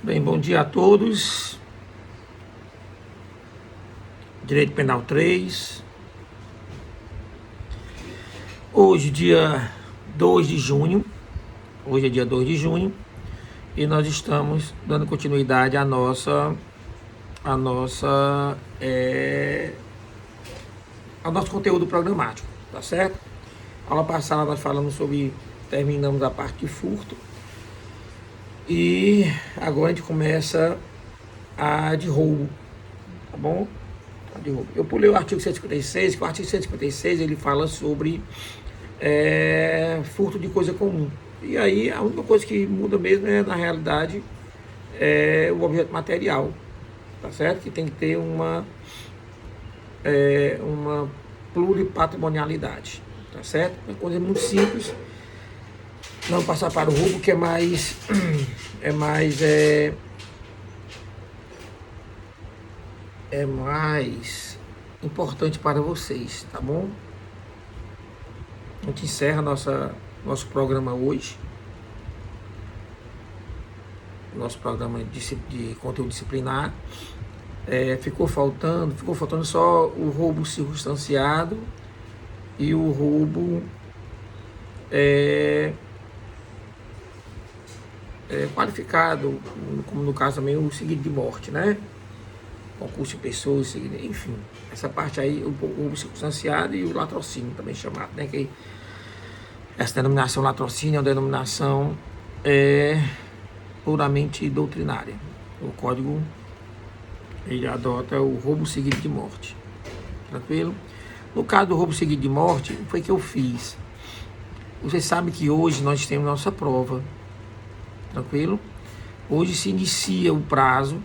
Bem, bom dia a todos. Direito Penal 3. Hoje, dia 2 de junho. Hoje é dia 2 de junho. E nós estamos dando continuidade ao nosso conteúdo programático, tá certo? Aula passada nós falamos terminamos a parte de furto. E agora a gente começa a de roubo, tá bom? De roubo. Eu pulei o artigo 156, que o artigo 156 ele fala sobre furto de coisa comum. E aí a única coisa que muda mesmo é, na realidade, o objeto material, tá certo? Que tem que ter uma pluripatrimonialidade, tá certo? É uma coisa muito simples. Não passar para o roubo, que é mais importante para vocês, tá bom? A gente encerra nosso programa hoje. Nosso programa de conteúdo disciplinar. Ficou faltando só o roubo circunstanciado e o roubo qualificado, como no caso também o seguido de morte, né? Concurso de pessoas, enfim. Essa parte aí, o roubo circunstanciado e o latrocínio também chamado, né? Que essa denominação latrocínio é uma denominação puramente doutrinária. O código ele adota o roubo seguido de morte. Tranquilo? No caso do roubo seguido de morte, foi que eu fiz. Vocês sabem que hoje nós temos nossa prova. Tranquilo? Hoje se inicia o prazo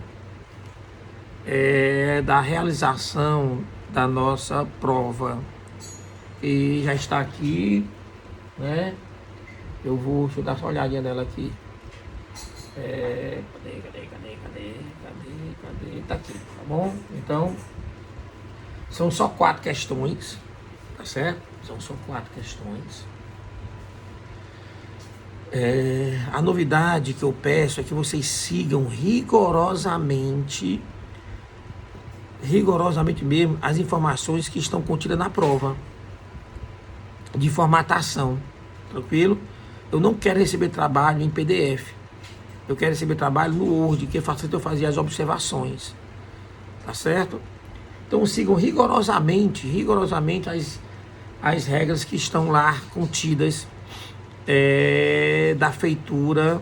da realização da nossa prova. E já está aqui, né? Deixa eu dar só uma olhadinha nela aqui. Cadê? Tá aqui, tá bom? Então, são só 4 questões, tá certo? São só 4 questões. A novidade que eu peço é que vocês sigam rigorosamente mesmo as informações que estão contidas na prova de formatação, tranquilo? Eu não quero receber trabalho em PDF, eu quero receber trabalho no Word, que facilita eu fazer as observações, tá certo? Então sigam rigorosamente as regras que estão lá contidas da feitura,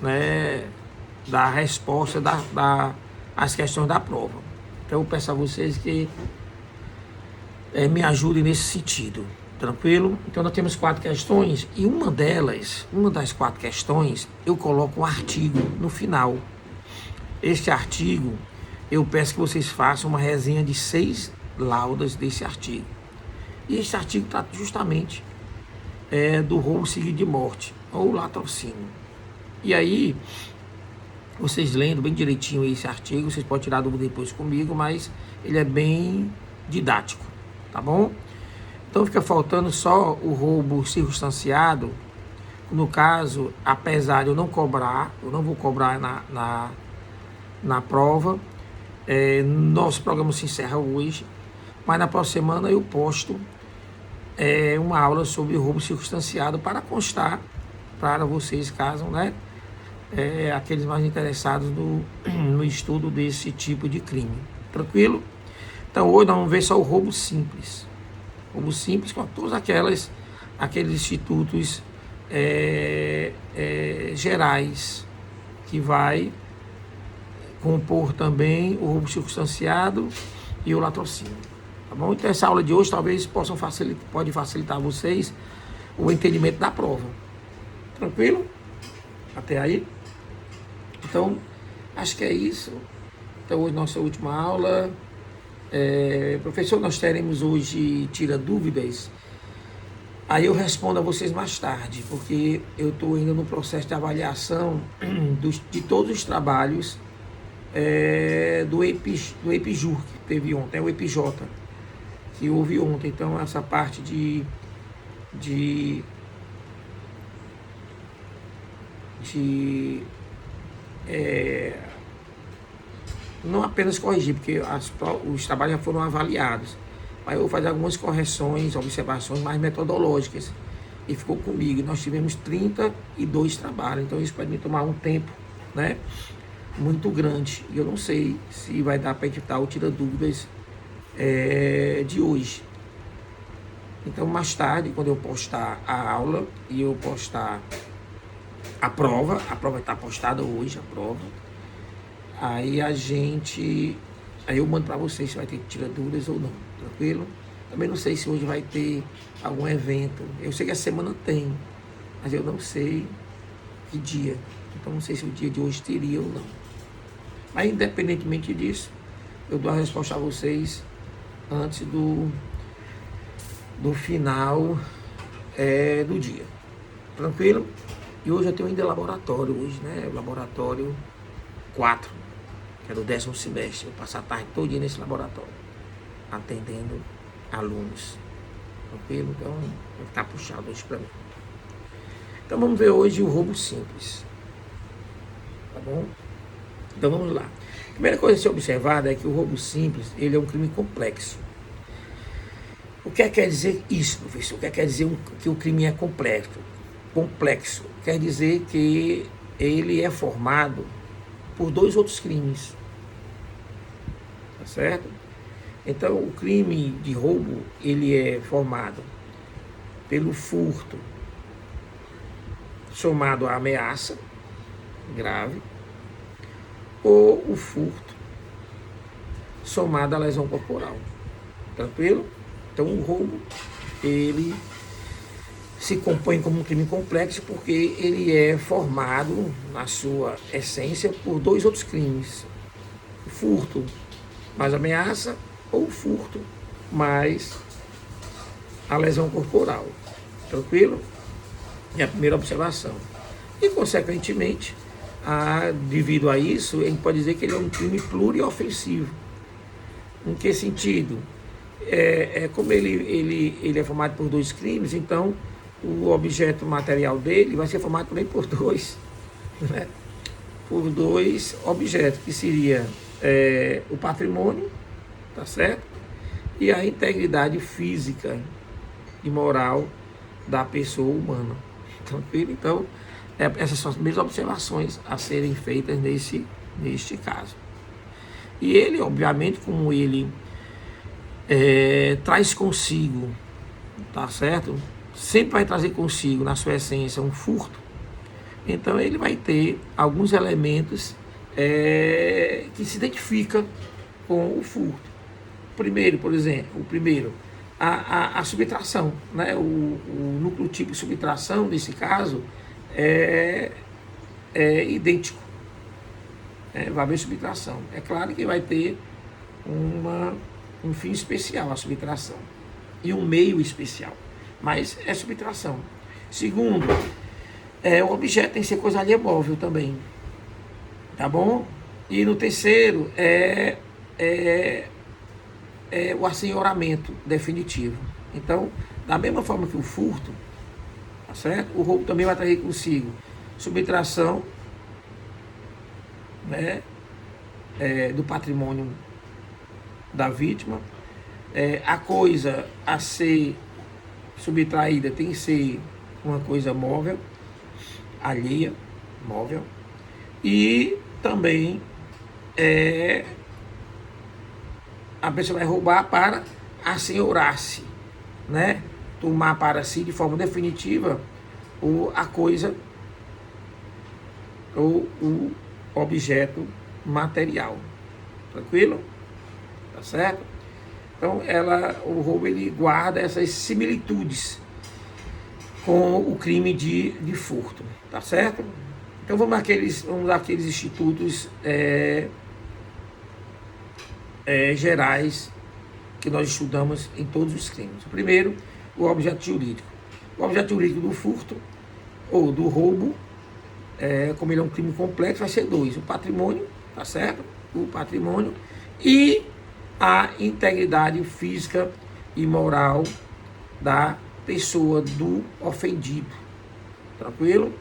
né, da resposta às questões da prova. Então eu peço a vocês que me ajudem nesse sentido, tranquilo? Então nós temos 4 questões e uma das 4 questões, eu coloco um artigo no final. Este artigo, eu peço que vocês façam uma resenha de 6 laudas desse artigo. E esse artigo trata justamente do roubo seguido de morte, ou latrocínio. E aí, vocês lendo bem direitinho esse artigo, vocês podem tirar dúvida depois comigo, mas ele é bem didático, tá bom? Então fica faltando só o roubo circunstanciado. No caso, apesar de eu não vou cobrar na prova, nosso programa se encerra hoje, mas na próxima semana eu posto uma aula sobre roubo circunstanciado para constar para vocês, caso, né, aqueles mais interessados no estudo desse tipo de crime. Tranquilo? Então hoje nós vamos ver só o roubo simples. Roubo simples com todos aqueles institutos gerais, que vai compor também o roubo circunstanciado e o latrocínio. Tá bom? Então essa aula de hoje talvez pode facilitar a vocês o entendimento da prova. Tranquilo? Até aí? Então, acho que é isso. Então hoje nossa última aula. Professor, nós teremos hoje Tira Dúvidas. Aí eu respondo a vocês mais tarde, porque eu estou indo no processo de avaliação de todos os trabalhos do EPIJUR, que teve ontem, o EPJ, que houve ontem. Então essa parte de não apenas corrigir, porque os trabalhos já foram avaliados, mas eu vou fazer algumas correções, observações mais metodológicas. E ficou comigo. E nós tivemos 32 trabalhos, então isso pode me tomar um tempo, né, muito grande. E eu não sei se vai dar para editar o Tira Dúvidas de hoje. Então, mais tarde, quando eu postar a aula e eu postar a prova está postada hoje, a prova. Aí aí eu mando para vocês se vai ter Tira Dúvidas ou não, tranquilo? Também não sei se hoje vai ter algum evento. Eu sei que a semana tem, mas eu não sei que dia. Então não sei se o dia de hoje teria ou não. Mas independentemente disso, eu dou a resposta a vocês antes do final do dia. Tranquilo? E hoje eu tenho ainda laboratório, né? Laboratório 4, que é do 10º semestre. Eu passo a tarde todo dia nesse laboratório, atendendo alunos. Tranquilo? Então, vai ficar puxado hoje para mim. Então, vamos ver hoje o roubo simples. Tá bom? Então, vamos lá. A primeira coisa a ser observada é que o roubo simples, ele é um crime complexo. O que quer dizer isso, professor? O que quer dizer que o crime é complexo? Complexo quer dizer que ele é formado por 2 outros crimes. Tá certo? Então, o crime de roubo, ele é formado pelo furto somado à ameaça grave, ou o furto somado à lesão corporal. Tranquilo? Então, o roubo, ele se compõe como um crime complexo porque ele é formado, na sua essência, por 2 outros crimes. O furto mais ameaça ou o furto mais a lesão corporal. Tranquilo? É a primeira observação. E, consequentemente, devido a isso, a gente pode dizer que ele é um crime pluriofensivo. Em que sentido? Como ele é formado por 2 crimes, então o objeto material dele vai ser formado também por 2, né? Por 2 objetos, que seria o patrimônio, tá certo? E a integridade física e moral da pessoa humana. Tranquilo? Então, essas são as primeiras observações a serem feitas neste caso. E ele, obviamente, como ele traz consigo, tá certo? Sempre vai trazer consigo, na sua essência, um furto. Então, ele vai ter alguns elementos que se identificam com o furto. Primeiro, por exemplo, a subtração, né? O núcleo tipo de subtração, nesse caso, é idêntico. Vai haver subtração. É claro que vai ter um fim especial, a subtração, e um meio especial, mas é subtração. Segundo, o objeto tem que ser coisa ali móvel também, tá bom? E no terceiro, o assenhoramento definitivo. Então, da mesma forma que o furto, tá certo? O roubo também vai trazer consigo subtração, né, do patrimônio da vítima. A coisa a ser subtraída tem que ser uma coisa móvel, alheia, móvel. E também a pessoa vai roubar para assenhorar-se, né? Tomar para si de forma definitiva a coisa ou o objeto material. Tranquilo? Tá certo? Então, o roubo, ele guarda essas similitudes com o crime de furto. Tá certo? Então, vamos àqueles institutos gerais que nós estudamos em todos os crimes. Primeiro, o objeto jurídico. O objeto jurídico do furto ou do roubo, como ele é um crime complexo, vai ser 2. O patrimônio, tá certo? O patrimônio e a integridade física e moral da pessoa, do ofendido. Tranquilo?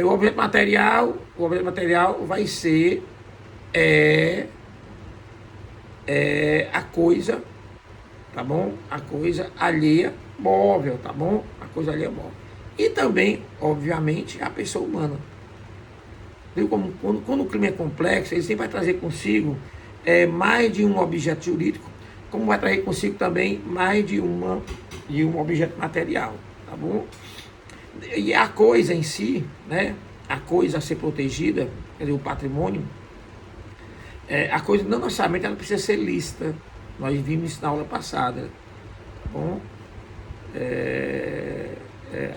O objeto material vai ser a coisa, tá bom? A coisa alheia móvel, tá bom? A coisa alheia móvel. E também, obviamente, a pessoa humana. Viu? Quando o crime é complexo, ele sempre vai trazer consigo mais de um objeto jurídico, como vai trazer consigo também mais de um objeto material, tá bom? E a coisa em si, né? A coisa a ser protegida, quer dizer, o patrimônio, a coisa não necessariamente ela precisa ser lícita. Nós vimos isso na aula passada, tá bom?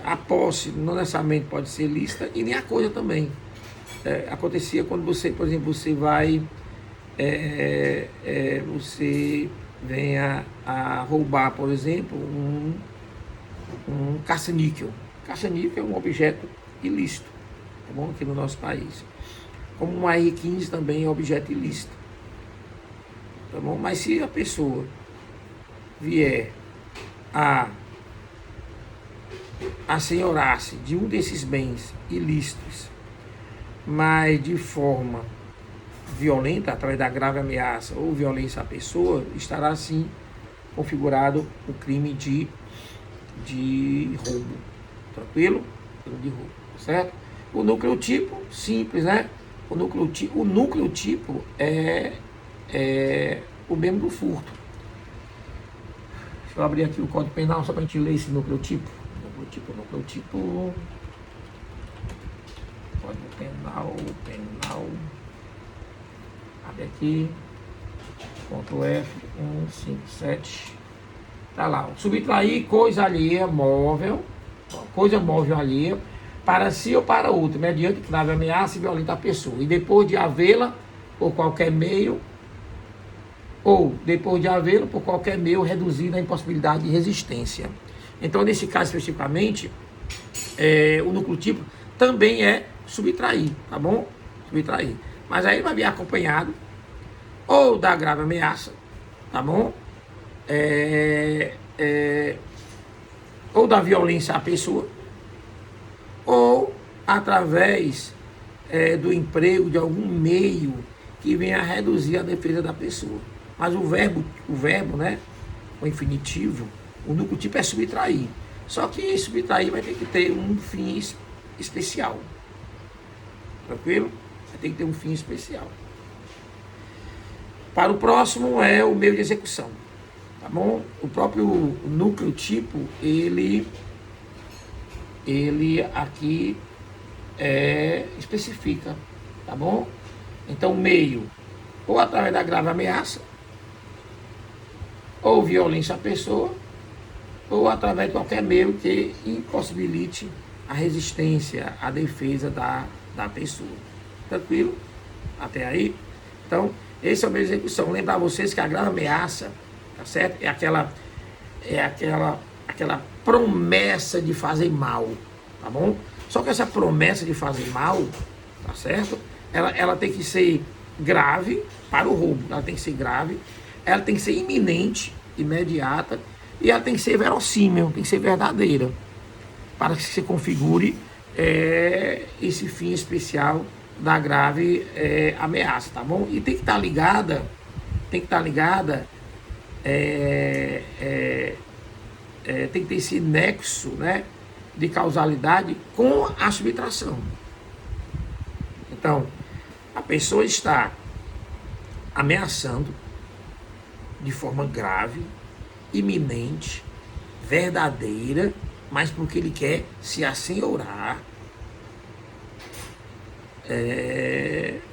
A posse não necessariamente pode ser lícita e nem a coisa também. Acontecia quando você, por exemplo, você vai, você vem a roubar, por exemplo, um caça-níquel. Caça-níquel é um objeto ilícito, tá bom? Aqui no nosso país. Como um AR-15 também é objeto ilícito, tá bom? Mas se a pessoa vier a assenhorar-se de um desses bens ilícitos, mas de forma violenta, através da grave ameaça ou violência à pessoa, estará assim configurado o crime de roubo. Tranquilo? Crime de roubo, certo? O núcleo tipo, simples, né? O núcleo tipo é o mesmo do furto. Deixa eu abrir aqui o Código Penal só para a gente ler esse núcleo tipo. Núcleo tipo. Código Penal. Abre aqui. Ponto F, 157. Tá lá. Subtrair coisa alheia móvel. Coisa móvel alheia. Para si ou para outro, mediante grave ameaça e violenta a pessoa. E depois de havê-la, por qualquer meio, reduzida a impossibilidade de resistência. Então, nesse caso especificamente, o núcleo tipo também é subtrair, tá bom? Subtrair. Mas aí vai vir acompanhado ou da grave ameaça, tá bom? Ou da violência à pessoa, ou através do emprego de algum meio que venha a reduzir a defesa da pessoa. Mas o verbo, né, o infinitivo, o núcleo tipo é subtrair. Só que subtrair vai ter que ter um fim especial. Tranquilo? Vai ter que ter um fim especial. Para o próximo é o meio de execução. Tá bom? O próprio núcleo tipo, ele aqui especifica, tá bom? Então, meio, ou através da grave ameaça, ou violência à pessoa, ou através de qualquer meio que impossibilite a resistência, a defesa da pessoa. Tranquilo? Até aí? Então, esse é o meio de execução. Lembrar vocês que a grave ameaça, tá certo? É aquela promessa de fazer mal, tá bom? Só que essa promessa de fazer mal, tá certo? Ela tem que ser grave para o roubo, ela tem que ser grave, ela tem que ser iminente, imediata, e ela tem que ser verossímil, tem que ser verdadeira, para que se configure esse fim especial da grave ameaça, tá bom? E tem que estar ligada, tem que ter esse nexo, né, de causalidade com a subtração. Então, a pessoa está ameaçando de forma grave, iminente, verdadeira, mas porque ele quer se assenhorar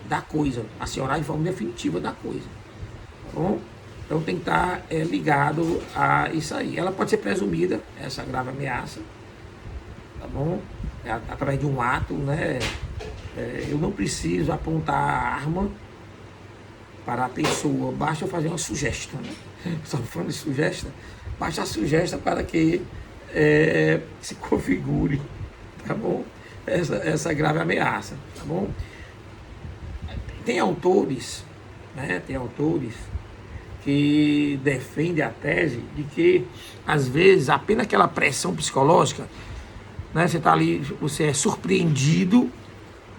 da coisa, assenhorar de forma definitiva da coisa. Tá bom? Então tem que estar ligado a isso aí. Ela pode ser presumida, essa grave ameaça, tá bom? Através de um ato, né? Eu não preciso apontar a arma para a pessoa, basta eu fazer uma sugestão, né? Só falando de sugestão, basta a sugestão para que se configure, tá bom? Essa grave ameaça, tá bom? Tem autores, né? Tem autores que defendem a tese de que, às vezes, apenas aquela pressão psicológica né? Você está ali, você é surpreendido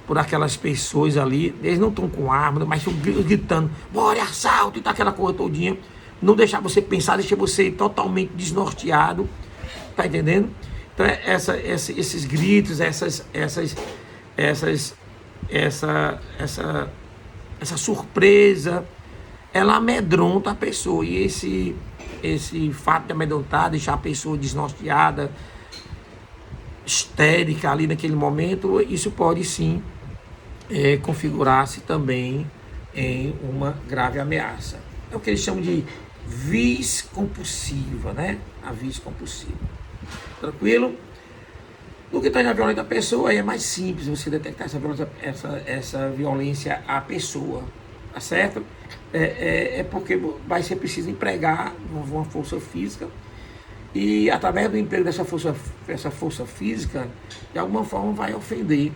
por aquelas pessoas ali, eles não estão com arma, mas estão gritando, bora, assalto, e tá aquela coisa todinha, não deixar você pensar, deixa você totalmente desnorteado, tá entendendo? Então, esses gritos, essa surpresa, ela amedronta a pessoa, e esse fato de amedrontar, deixar a pessoa desnorteada, histérica ali naquele momento, isso pode sim configurar-se também em uma grave ameaça. É o que eles chamam de vis compulsiva, né? A vis compulsiva. Tranquilo? No que tange a violência da pessoa, aí é mais simples você detectar essa violência à pessoa, tá certo? Porque vai ser preciso empregar uma força física, e através do emprego dessa força física, de alguma forma vai ofender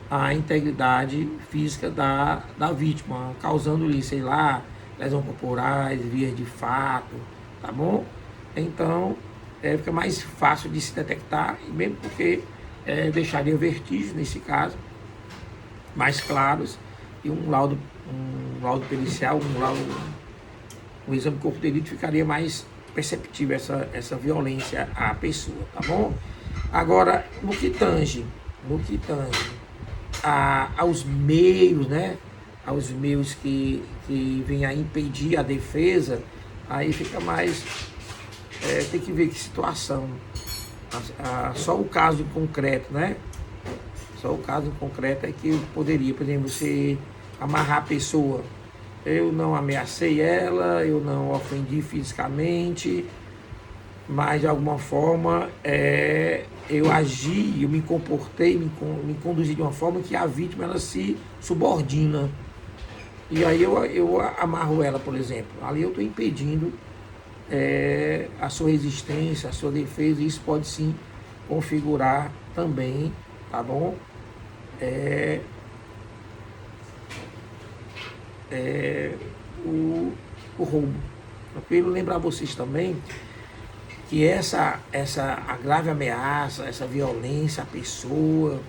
a integridade física da vítima, causando-lhe, sei lá, lesão corporais, vias de fato, tá bom? Então, fica mais fácil de se detectar, e mesmo porque deixaria vestígios, nesse caso, mais claros, e um laudo pericial, um exame de corpo de delito ficaria mais perceptível essa violência à pessoa, tá bom? Agora, no que tange aos meios, né? Aos meios que vêm a impedir a defesa, aí fica mais... tem que ver que situação. Só o caso concreto, né? Só o caso concreto é que eu poderia, por exemplo, você amarrar a pessoa. Eu não ameacei ela, eu não ofendi fisicamente, mas de alguma forma eu agi, eu me comportei, me conduzi de uma forma que a vítima ela se subordina. E aí eu amarro ela, por exemplo. Ali eu estou impedindo a sua resistência, a sua defesa, e isso pode sim configurar também, tá bom? O roubo. Eu quero lembrar vocês também que essa a grave ameaça, essa violência à pessoa,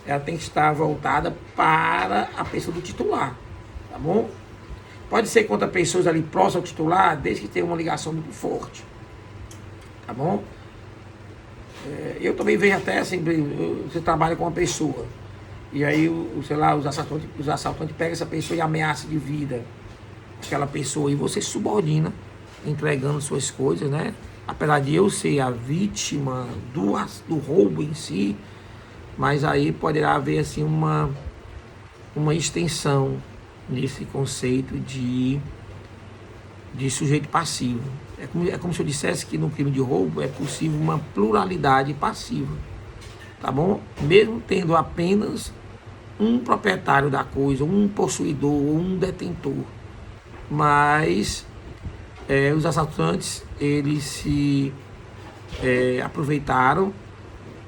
ela tem que estar voltada para a pessoa do titular, tá bom? Pode ser contra pessoas ali próximas ao titular, desde que tenha uma ligação muito forte, tá bom? Eu também vejo até assim, você trabalha com uma pessoa, e aí, sei lá, os assaltantes pegam essa pessoa e ameaçam de vida aquela pessoa, e você subordina, entregando suas coisas, né? Apesar de eu ser a vítima do roubo em si, mas aí poderá haver assim uma extensão nesse conceito de sujeito passivo. É como se eu dissesse que no crime de roubo é possível uma pluralidade passiva, tá bom? Mesmo tendo apenas um proprietário da coisa, um possuidor, um detentor, mas os assaltantes, eles se aproveitaram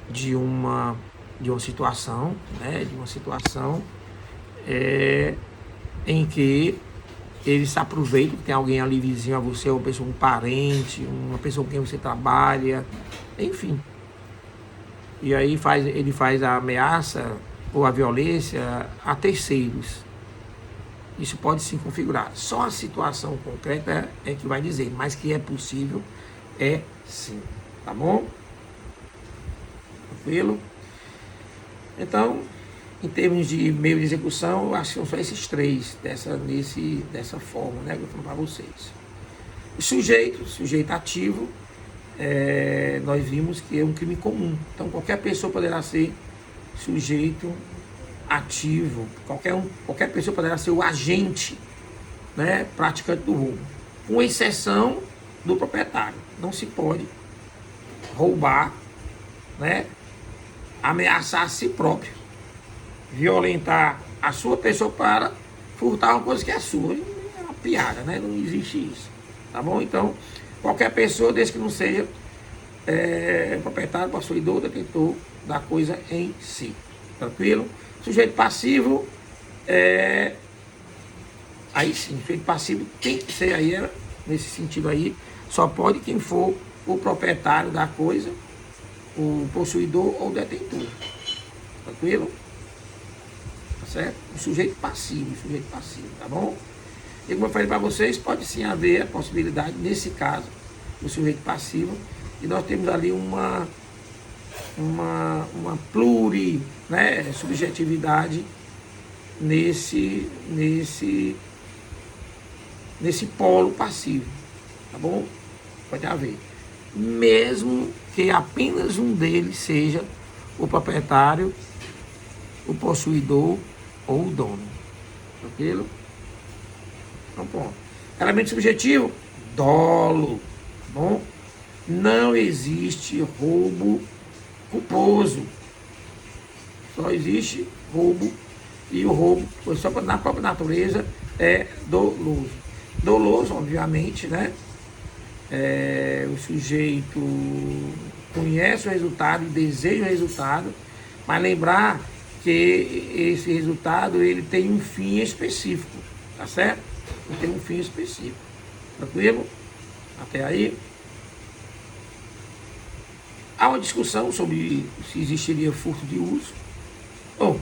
de uma situação, né, em que eles se aproveitam, que tem alguém ali vizinho a você, uma pessoa, um parente, uma pessoa com quem você trabalha, enfim. E aí ele faz a ameaça ou a violência a terceiros. Isso pode se configurar. Só a situação concreta é que vai dizer, mas que é possível, é sim. Tá bom? Tranquilo? Então, em termos de meio de execução, eu acho que são só esses três, dessa forma, né, que eu vou falar para vocês. O sujeito ativo, nós vimos que é um crime comum. Então, qualquer pessoa poderá ser sujeito ativo, qualquer pessoa poderá ser o agente, né, praticante do roubo, com exceção do proprietário. Não se pode roubar, né, ameaçar a si próprio, violentar a sua pessoa para furtar uma coisa que é sua. É uma piada, né? Não existe isso, tá bom? Então, qualquer pessoa, desde que não seja proprietário, possuidor, detentor da coisa em si, tranquilo? Sujeito passivo, aí sim, sujeito passivo tem que ser aí, nesse sentido aí, só pode quem for o proprietário da coisa o possuidor ou o detentor. Tranquilo? Tá certo? O sujeito passivo, tá bom? E como eu falei para vocês, pode sim haver a possibilidade, nesse caso, do sujeito passivo, e nós temos ali uma né, subjetividade nesse polo passivo, tá bom? Pode haver. Mesmo que apenas um deles seja o proprietário, o possuidor ou o dono. Tranquilo? Então, ponto. Elemento subjetivo, dolo. Tá bom? Não existe roubo culposo. Só existe roubo, e o roubo, só na própria natureza, é doloso. Doloso, obviamente, né? O sujeito conhece o resultado e deseja o resultado, mas lembrar que esse resultado ele tem um fim específico, tá certo? Ele tem um fim específico. Tranquilo? Até aí? Há uma discussão sobre se existiria furto de uso. Bom,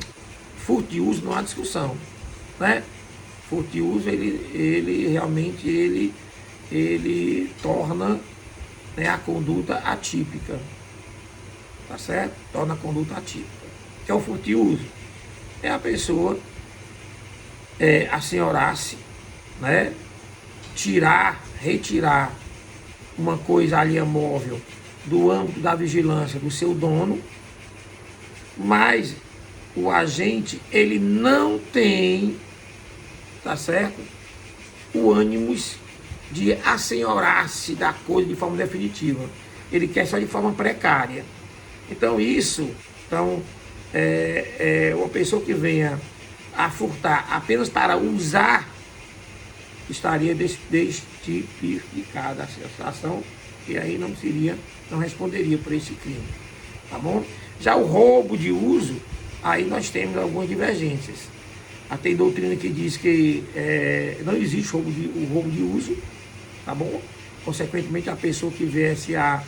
furto de uso não há discussão, né? Furto de uso, ele realmente ele torna, né, a conduta atípica, tá certo? Torna a conduta atípica. O que é o furto de uso? É a pessoa assenhorar-se, né? Retirar uma coisa alheia móvel do âmbito da vigilância do seu dono, mas o agente, ele não tem, tá certo? O ânimos de assenhorar-se da coisa de forma definitiva. Ele quer só de forma precária. Então uma pessoa que venha a furtar apenas para usar, estaria destipificada a situação, e aí não responderia por esse crime. Tá bom? Já o roubo de uso, aí nós temos algumas divergências. Tem doutrina que diz que não existe o roubo de uso, tá bom? Consequentemente, a pessoa que viesse a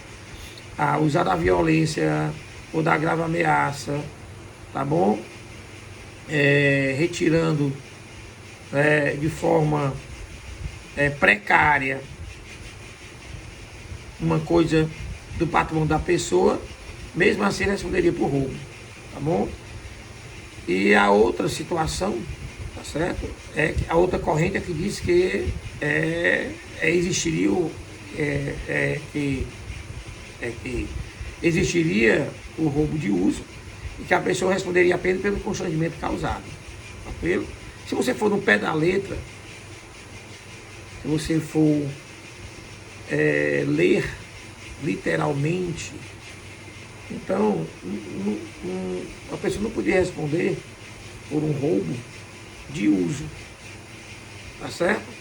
usar da violência ou da grave ameaça, tá bom? Retirando de forma precária uma coisa do patrimônio da pessoa, mesmo assim responderia por roubo, tá bom? E a outra situação, tá certo? A outra corrente que diz que existiria o roubo de uso e que a pessoa responderia apenas pelo constrangimento causado. Tranquilo? Se você for no pé da letra, se você for ler literalmente, então a pessoa não podia responder por um roubo de uso, tá certo?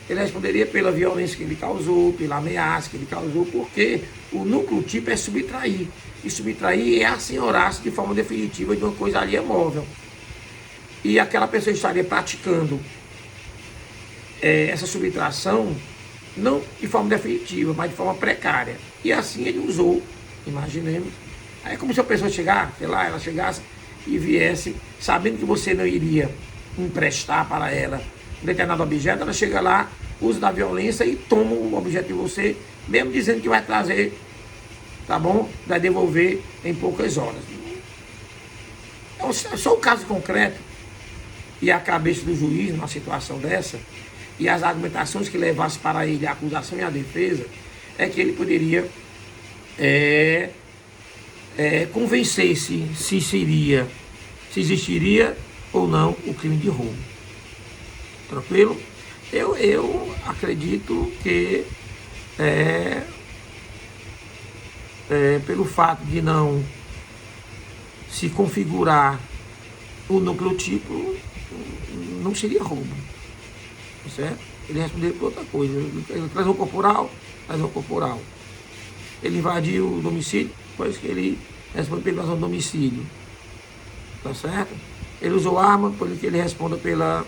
Ele responderia pela violência que ele causou, pela ameaça que ele causou, porque o núcleo tipo é subtrair. E subtrair é assenhorar-se de forma definitiva de uma coisa alheia móvel. E aquela pessoa estaria praticando essa subtração não de forma definitiva, mas de forma precária. E assim ele usou, imaginemos. Aí é como se a pessoa ela chegasse e viesse, sabendo que você não iria emprestar para ela um determinado objeto, ela chega lá, usa da violência e toma o objeto de você, mesmo dizendo que vai trazer, tá bom? Vai devolver em poucas horas. Então, só o caso concreto e a cabeça do juiz numa situação dessa, e as argumentações que levassem para ele a acusação e a defesa, é que ele poderia convencer-se se existiria ou não o crime de roubo. Tranquilo? Eu acredito que pelo fato de não se configurar o núcleo tipo, não seria roubo. Certo? Ele respondeu por outra coisa. Ele traz o corporal. Ele invadiu o domicílio, depois que ele responde pela invasão do domicílio. Tá certo? Ele usou arma, depois que ele responda pela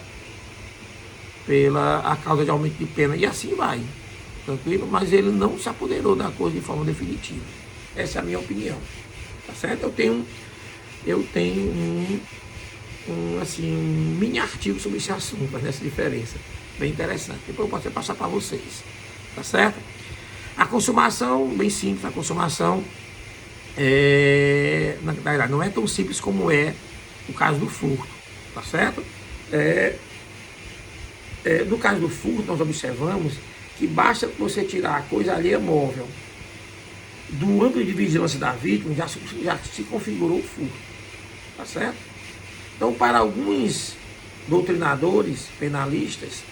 a causa de aumento de pena. E assim vai. Tranquilo? Mas ele não se apoderou da coisa de forma definitiva. Essa é a minha opinião. tá certo? Eu tenho um mini artigo sobre esse assunto, mas nessa diferença, bem interessante. Depois eu posso passar para vocês, tá certo? A consumação, bem simples, a consumação na verdade, não é tão simples como é o caso do furto, tá certo? No caso do furto, nós observamos que basta você tirar a coisa alheia móvel do âmbito de vigilância da vítima, já se configurou o furto, tá certo? Então, para alguns doutrinadores penalistas,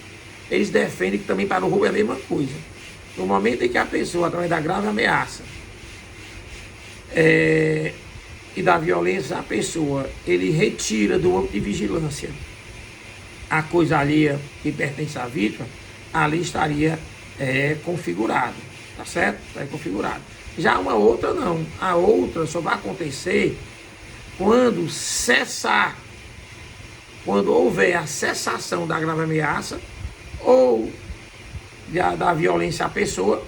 eles defendem que também para o roubo é a mesma coisa. No momento em que a pessoa, através da grave ameaça e da violência à pessoa, ele retira do âmbito de vigilância a coisa alheia que pertence à vítima, ali estaria configurado, tá certo? Está configurado. Já uma outra não. A outra só vai acontecer quando houver a cessação da grave ameaça ou da violência à pessoa,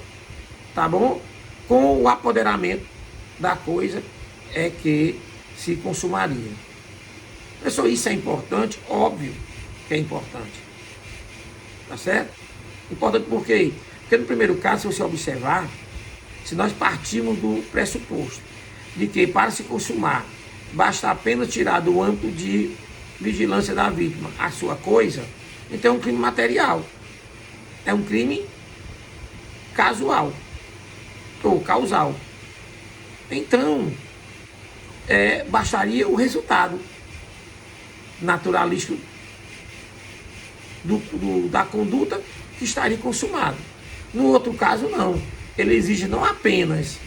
tá bom? Com o apoderamento da coisa que se consumaria. Pessoal, isso é importante? Óbvio que é importante. Tá certo? Importante por quê? Porque no primeiro caso, se você observar, se nós partimos do pressuposto de que para se consumar, basta apenas tirar do âmbito de vigilância da vítima a sua coisa, então é um crime material. É um crime casual ou causal. Então, bastaria o resultado naturalístico da conduta que estaria consumado. No outro caso, não. Ele exige não apenas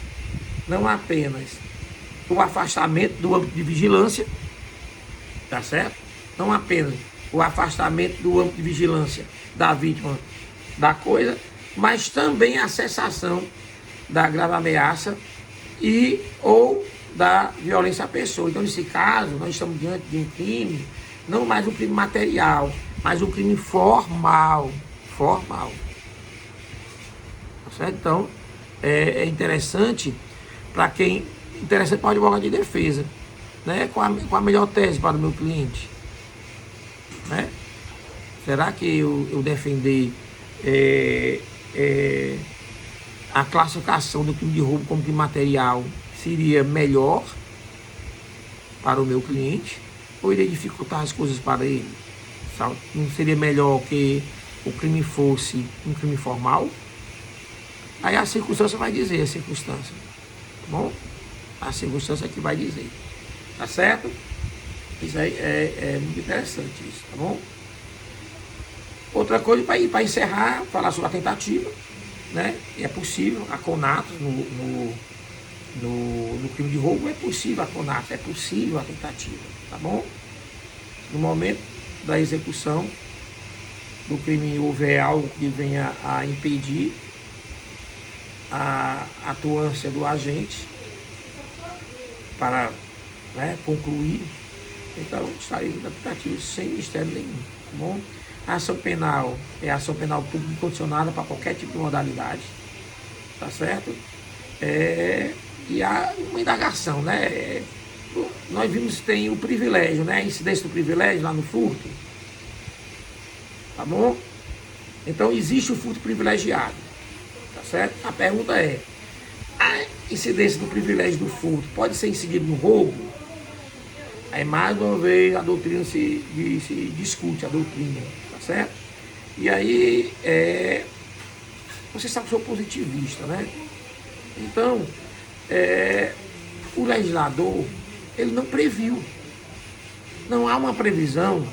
o afastamento do âmbito de vigilância, tá certo? Não apenas o afastamento do âmbito de vigilância da vítima da coisa, mas também a cessação da grave ameaça ou da violência à pessoa. Então, nesse caso, nós estamos diante de um crime, não mais um crime material, mas um crime formal. Tá certo? Então, é interessante para o advogado de defesa, né? Com a melhor tese para o meu cliente, né? Será que eu defender a classificação do crime de roubo como crime material seria melhor para o meu cliente ou iria dificultar as coisas para ele? Não seria melhor que o crime fosse um crime formal? Aí a circunstância vai dizer, tá bom? A circunstância que vai dizer, tá certo? Isso aí é muito interessante isso, tá bom? Outra coisa, para encerrar, falar sobre a tentativa, né? É possível a conato no crime de roubo, é possível a conato, é possível a tentativa, tá bom? No momento da execução do crime houver algo que venha a impedir a atuância do agente para, né, concluir, então estaria na tentativa sem mistério nenhum, tá bom? A ação penal é ação penal pública condicionada para qualquer tipo de modalidade, tá certo? E há uma indagação, né? Nós vimos que tem o privilégio, né? A incidência do privilégio lá no furto, tá bom? Então existe o furto privilegiado, tá certo? A pergunta é, a incidência do privilégio do furto pode ser incidido no roubo? Aí mais uma vez a doutrina se discute, a doutrina, tá certo? E aí, você sabe que eu sou positivista, né? Então, o legislador, ele não previu. Não há uma previsão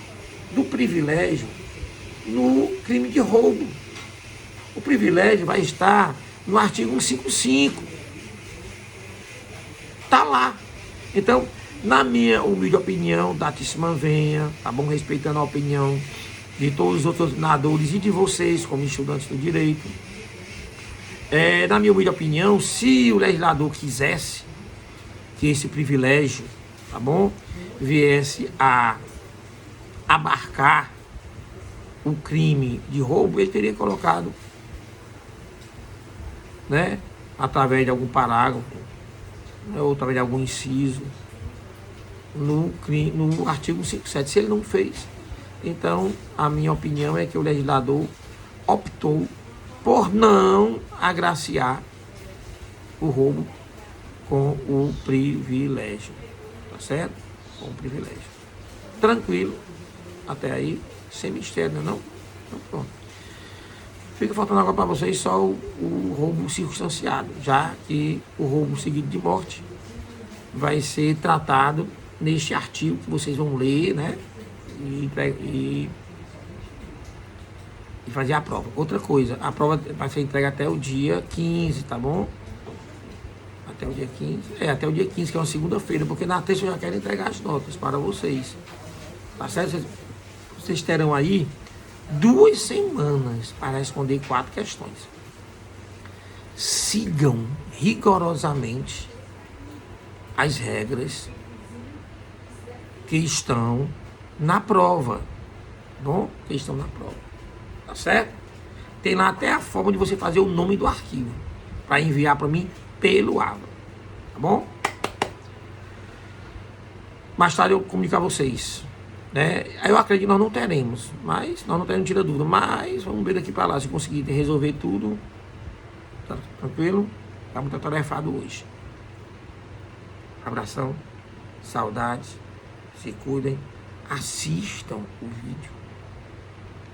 do privilégio no crime de roubo. O privilégio vai estar no artigo 155. Está lá. Então, na minha humilde opinião, datíssima venha, tá bom? Respeitando a opinião de todos os outros doutrinadores e de vocês, como estudantes do direito. Na minha humilde opinião, se o legislador quisesse que esse privilégio, tá bom, viesse a abarcar o crime de roubo, ele teria colocado, né, através de algum parágrafo, né, ou talvez algum inciso no artigo 57. Se ele não fez, então a minha opinião é que o legislador optou por não agraciar o roubo com o privilégio, tá certo? Com o privilégio. Tranquilo, até aí, sem mistério, não? Então, pronto. Fica faltando agora para vocês só o roubo circunstanciado, já que o roubo seguido de morte vai ser tratado neste artigo que vocês vão ler, né? E fazer a prova. Outra coisa, a prova vai ser entregue até o dia 15, tá bom? Até o dia 15. Até o dia 15, que é uma segunda-feira, porque na terça eu já quero entregar as notas para vocês. Tá certo? Vocês terão aí 2 semanas para responder 4 questões. Sigam rigorosamente as regras que estão na prova. Tá bom? Que estão na prova. Tá certo? Tem lá até a forma de você fazer o nome do arquivo para enviar para mim pelo AVA. Tá bom? Mais tarde eu comunico a vocês. Né? Eu acredito que nós não teremos, mas nós não teremos, tira dúvida, mas vamos ver daqui para lá se conseguir resolver tudo. Tá tranquilo? Tá muito atarefado hoje. Abração, saudades, se cuidem, assistam o vídeo.